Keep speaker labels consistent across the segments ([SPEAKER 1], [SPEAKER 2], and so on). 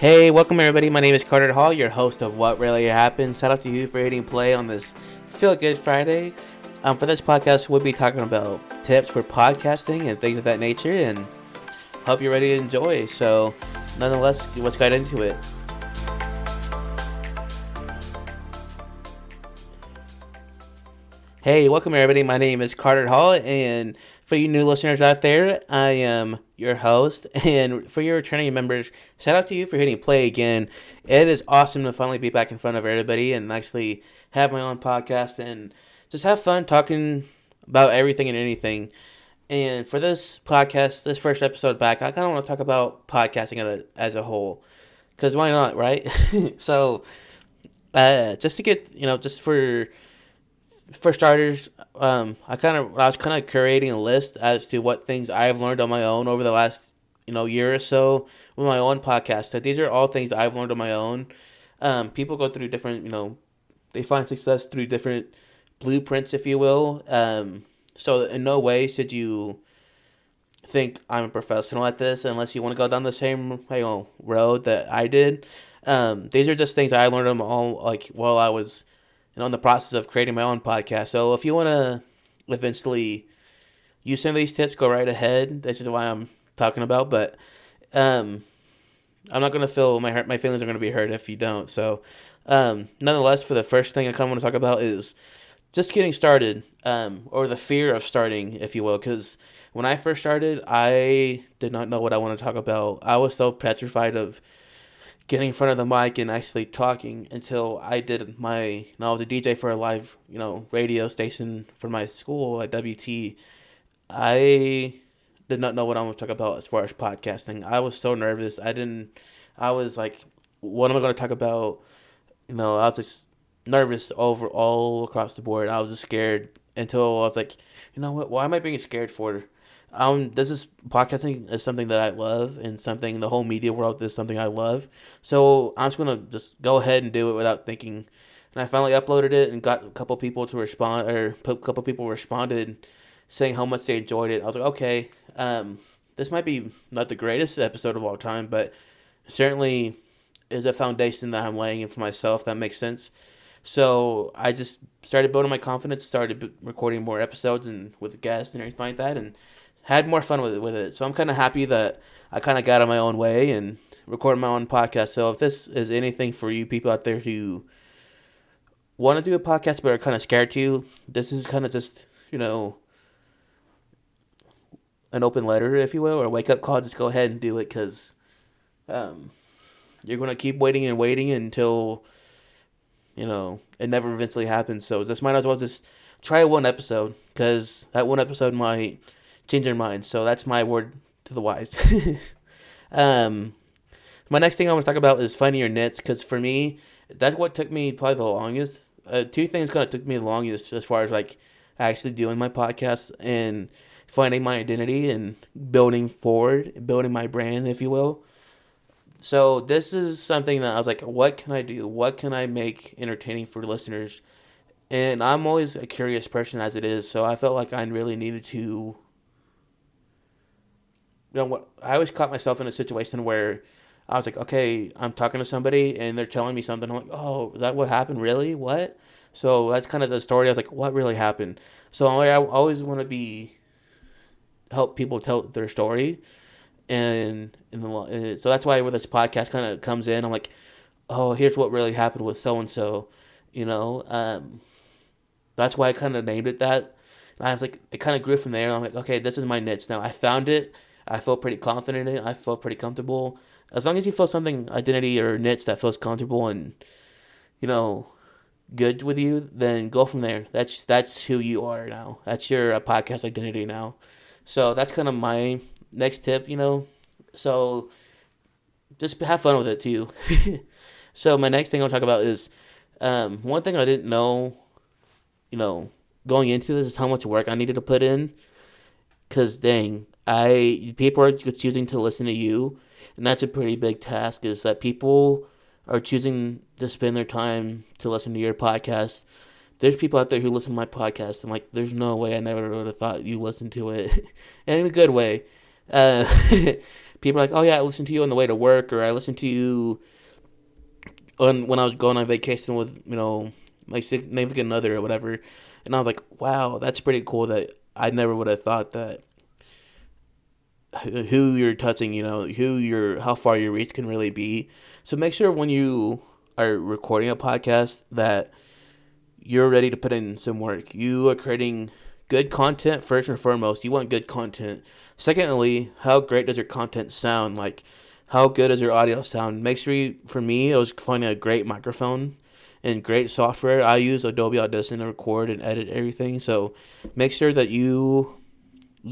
[SPEAKER 1] Hey, welcome everybody. My name is Carter Hall, your host of What Really Happened. Shout out to you for hitting play on this Feel Good Friday. For this podcast, we'll be talking about tips for podcasting and things of that nature, and hope you're ready to enjoy. So, nonetheless, let's get into it. Hey, welcome everybody. My name is Carter Hall, and for you new listeners out there, I am your host. And for your returning members, shout out to you for hitting play again. It is awesome to finally be back in front of everybody and actually have my own podcast and just have fun talking about everything and anything. And for this podcast, this first episode back, I kind of want to talk about podcasting as a whole, because why not, right? So, just to get just for starters, I was kind of curating a list as to what things I've learned on my own over the last year or so with my own podcast. So these are all things that I've learned on my own. People go through different, they find success through different blueprints, if you will. So in no way should you think I'm a professional at this unless you want to go down the same road that I did. These are just things I learned them all while I was in the process of creating my own podcast. So if you want to eventually use some of these tips, go right ahead. This is why I'm talking about. But I'm not going to feel my feelings are going to be hurt if you don't. So nonetheless, for the first thing I kind of want to talk about is just getting started, or the fear of starting, if you will. Because when I first started, I did not know what I want to talk about. I was so petrified of getting in front of the mic and actually talking until I did I was a DJ for a live, radio station for my school at WT. I did not know what I want to talk about as far as podcasting. I was so nervous. I was like, what am I going to talk about? I was just nervous all across the board. I was just scared until I was like, what? Why am I being scared for? Podcasting is something that I love, and something the whole media world is something I love. So I'm just gonna just go ahead and do it without thinking. And I finally uploaded it and got a couple people to respond, or a couple people responded saying how much they enjoyed it. I was like, okay, this might be not the greatest episode of all time, but certainly is a foundation that I'm laying in for myself. If that makes sense. So I just started building my confidence, started recording more episodes and with guests and everything like that, and had more fun with it. So I'm kind of happy that I kind of got on my own way and recorded my own podcast. So if this is anything for you people out there who want to do a podcast but are kind of scared to, this is kind of just, an open letter, if you will, or a wake-up call. Just go ahead and do it, because you're going to keep waiting and waiting until, it never eventually happens. So just might as well just try one episode, because that one episode might change your mind. So that's my word to the wise. My next thing I want to talk about is finding your niche, because for me, that's what took me probably the longest. Two things kind of took me the longest as far as actually doing my podcast and finding my identity and building my brand, if you will. So this is something that I was like, what can I do? What can I make entertaining for listeners? And I'm always a curious person as it is, so I felt like I really needed to. I always caught myself in a situation where I was like, okay, I'm talking to somebody and they're telling me something. I'm like, oh, is that what happened? Really? What? So that's kind of the story. I was like, what really happened? So I always want to help people tell their story. And so that's why where this podcast kind of comes in. I'm like, oh, here's what really happened with so-and-so, that's why I kind of named it that. And I was like, it kind of grew from there. And I'm like, okay, this is my niche now. I found it. I feel pretty confident in it. I feel pretty comfortable. As long as you feel something, identity or niche that feels comfortable and, good with you, then go from there. That's who you are now. That's your podcast identity now. So that's kind of my next tip, So just have fun with it too. So my next thing I'll talk about is one thing I didn't know, going into this is how much work I needed to put in. Because dang, people are choosing to listen to you, and that's a pretty big task. Is that people are choosing to spend their time to listen to your podcast. There's people out there who listen to my podcast, and there's no way I never would have thought you listened to it, and in a good way. But people are like, oh yeah, I listen to you on the way to work, or I listen to you when I was going on vacation with my significant other or whatever, and I was like, wow, that's pretty cool. That I never would have thought that who you're touching, how far your reach can really be. So make sure when you are recording a podcast that you're ready to put in some work. You are creating good content first and foremost. You want good content. Secondly, how great does your content sound? Like, how good does your audio sound? Make sure for me, it was finding a great microphone and great software. I use Adobe Audition to record and edit everything. So make sure that you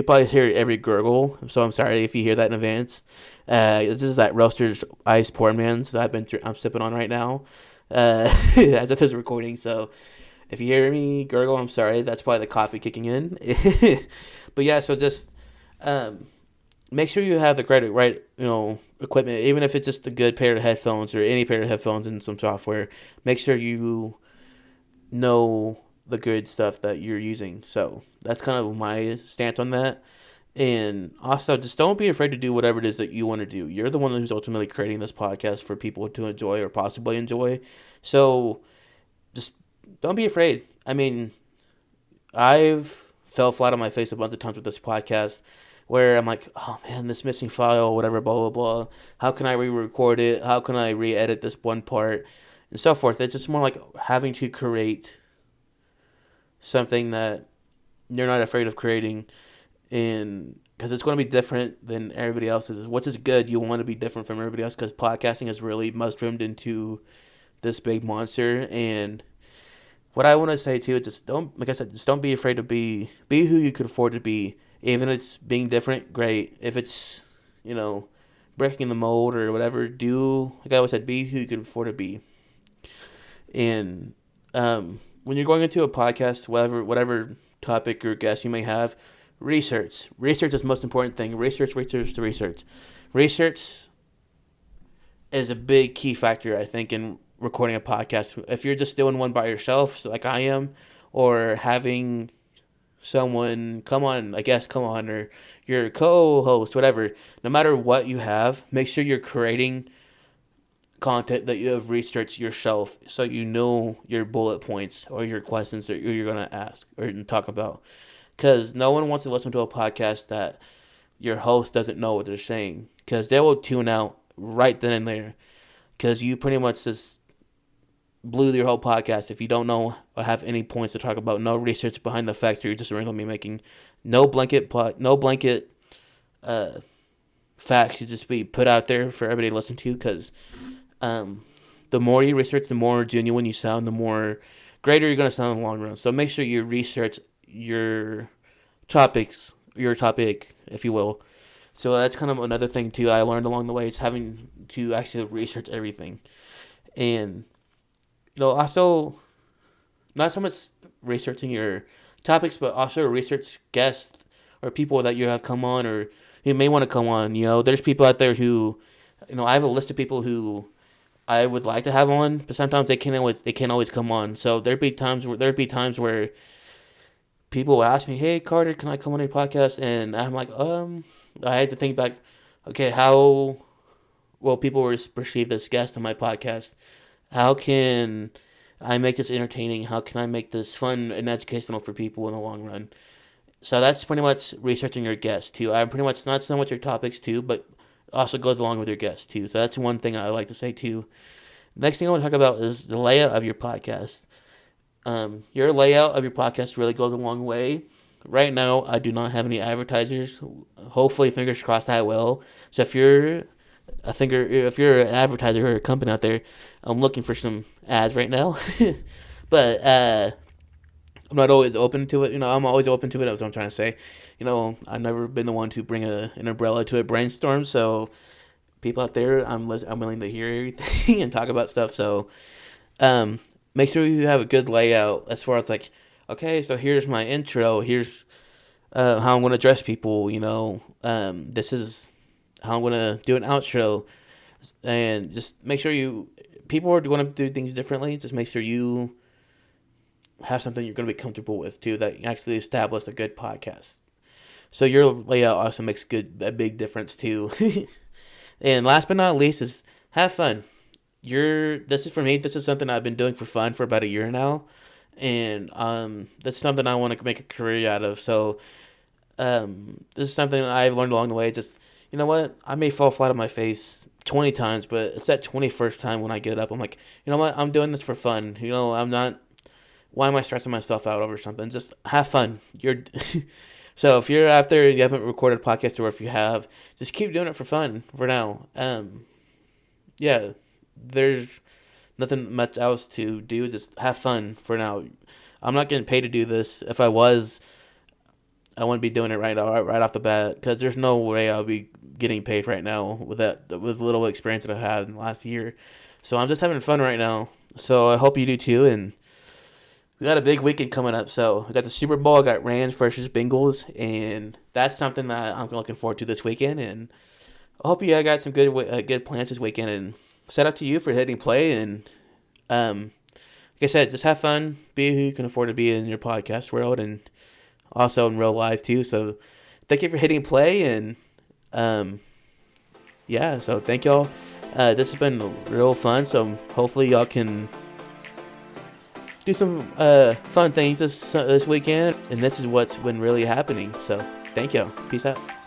[SPEAKER 1] probably hear every gurgle, so I'm sorry if you hear that in advance. This is that Roaster's Ice Poor Man's that I'm sipping on right now, as of this recording. So if you hear me gurgle, I'm sorry. That's probably the coffee kicking in. But yeah, so just make sure you have the right equipment, even if it's just a good pair of headphones or any pair of headphones and some software. Make sure you know the good stuff that you're using. So that's kind of my stance on that. And also, just don't be afraid to do whatever it is that you want to do. You're the one who's ultimately creating this podcast for people to enjoy or possibly enjoy. So just don't be afraid. I mean, I've fell flat on my face a bunch of times with this podcast where I'm like, oh man, this missing file, whatever, blah, blah, blah. How can I re-record it? How can I re-edit this one part? And so forth. It's just more like having to create something that you're not afraid of creating, and because it's going to be different than everybody else's. What's is good, you want to be different from everybody else, because podcasting has really mushroomed into this big monster. And what I want to say too is just don't, like I said, just don't be afraid to be who you can afford to be. Even if it's being different, great. If it's breaking the mold or whatever, do, like I always said, be who you can afford to be. And when you're going into a podcast, whatever topic or guest you may have, research. Research is the most important thing. Research. Research is a big key factor, I think, in recording a podcast. If you're just doing one by yourself, like I am, or having someone come on, or your co-host, whatever, no matter what you have, make sure you're creating content that you have researched yourself, so you know your bullet points or your questions that you're going to ask or talk about. Because no one wants to listen to a podcast that your host doesn't know what they're saying, because they will tune out right then and there, because you pretty much just blew your whole podcast if you don't know or have any points to talk about, no research behind the facts, or you're just randomly making no blanket facts. You just be put out there for everybody to listen to, because the more you research, the more genuine you sound, the more greater you're going to sound in the long run. So make sure you research your topic, if you will. So that's kind of another thing too I learned along the way, is having to actually research everything. And also, not so much researching your topics, but also research guests or people that you have come on, or you may want to come on. There's people out there who, I have a list of people who I would like to have on, but sometimes they can't always come on. So there'd be times where people will ask me, "Hey Carter, can I come on your podcast?" And I'm like, I have to think back. Okay, how will people perceive this guest on my podcast? How can I make this entertaining? How can I make this fun and educational for people in the long run? So that's pretty much researching your guests too. I'm pretty much not so much your topics too, but also goes along with your guests too. So that's one thing I like to say too. Next thing I want to talk about is the layout of your podcast. Your layout of your podcast really goes a long way. Right now, I do not have any advertisers. Hopefully, fingers crossed, I will. So if you're an advertiser or a company out there, I'm looking for some ads right now. But I'm not always open to it. I'm always open to it. That's what I'm trying to say. I've never been the one to bring an umbrella to a brainstorm. So people out there, I'm willing to hear everything and talk about stuff. So make sure you have a good layout as far as like, okay, so here's my intro. Here's how I'm going to address people. This is how I'm going to do an outro. And just make sure people are going to do things differently. Just make sure you have something you're going to be comfortable with too, that actually establish a good podcast. So your layout also makes a big difference too. And last but not least is have fun. This is for me. This is something I've been doing for fun for about a year now, and this is something I want to make a career out of. So this is something I've learned along the way. Just, you know what? I may fall flat on my face 20 times, but it's that 21st time when I get up, I'm like, you know what? I'm doing this for fun. I'm not. Why am I stressing myself out over something? Just have fun. So if you're out there and you haven't recorded a podcast, or if you have, just keep doing it for fun for now. Yeah, there's nothing much else to do. Just have fun for now. I'm not getting paid to do this. If I was, I wouldn't be doing it right off the bat, because there's no way I'll be getting paid right now with little experience that I've had in the last year. So I'm just having fun right now. So I hope you do too. And we got a big weekend coming up. So we got the Super Bowl. I got Rams versus Bengals, and that's something that I'm looking forward to this weekend. And I hope you got some good plans this weekend. And shout out to you for hitting play. And like I said, just have fun. Be who you can afford to be in your podcast world, and also in real life too. So thank you for hitting play. And yeah, so thank y'all. This has been real fun. So hopefully y'all can do some fun things this weekend. And this is what's been really happening. So thank y'all. Peace out.